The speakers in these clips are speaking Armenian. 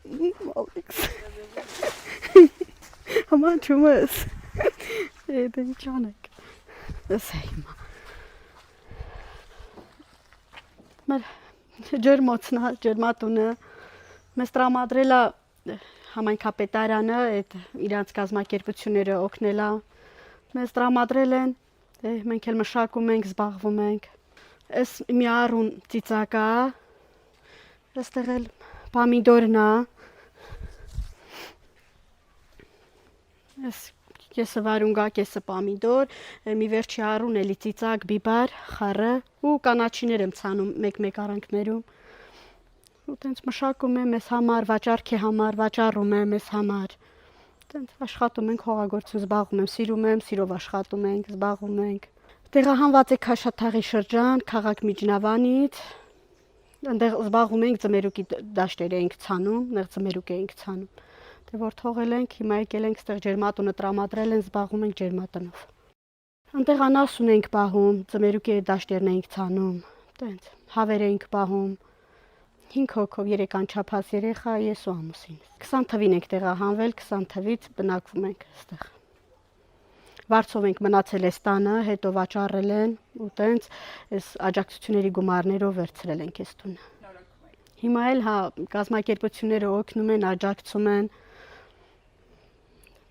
Ալեքս։ Համաչում ես։ Դե ինչ անենք։ Էս է հիմա։ Մեր ջերմոցն է, ջերմատունը մեզ տրամադրել է համայնքապետարանը, այդ իրանց կազմակերպությունները օգնել է։ Մեզ տրամադրել են, մենք էլ մշակում ենք, զբաղվում ենք։ Էս մի առուն ծիծակ է, այստեղ էլ պամիդորն է։ Էս կեսը վարունգա, կեսը պամիդոր, մի վերջի առուն էլի ծիծակ, բիբար, խառը ու կանաչիներ եմ ցանում մեկ-մեկ արանքներում։ Ու տենց մշակում եմ մեզ համար, վաճառքի համար, վաճառում եմ մեզ համար։ Տենց աշխատում ենք, հողագործություն զբաղվում եմ, սիրում եմ, սիրով աշխատում ենք, զբաղվում ենք։ Տեղահանված է Քաշաթաղի շրջան, քաղաք Միջնավանից։ Այնտեղ զբաղվում ենք ձմերուկի դաշտեր էինք ցանում, նեղ ձմերուկ էինք ցանում։ Դե որ թողել ենք, հիմա եկել ենք ստեղ ջերմատունը տրամադրել են, զբաղվում ենք ջերմատնով։ Այնտեղ անասուն ենք պահում, ձմերուկի դաշտերն էինք ցանում, տենց հավեր էինք պահում։ 5 հոգով 3 անչափահաս երեխա, ես ու ամուսինս։ 20 թվին ենք տեղահանվել, 20 թվից բնակվում ենք այստեղ։ Վարձով ենք մնացել այս տանը, հետո վաճառել են ու տենց այս աջակցությունների գումարներով վերցրել ենք այս տունը։ Հիմա էլ հա կազմակերպությունները օգնում են, աջակցում են։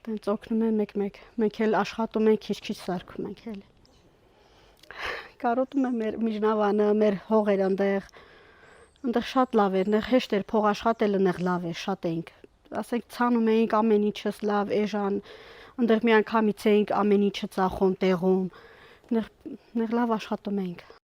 Տենց օգնում են մեկ-մեկ։ Մենք էլ աշխատում ենք, քիչ-քիչ սարքում ենք էլի։ Կարոտում եմ մեր Միջնավանը, մեր հողեր այնտեղ։ Այնտեղ շատ լավ էր, նեղ հեշտ էր փող աշխատելը, նեղ լավ է, շատ էինք։ Ասենք ցանում էինք ամեն ինչս լավ, էժան, այնտեղ մի անգամից էինք ամեն ինչը ծախում տեղում։ Նեղ լավ աշխատում էինք։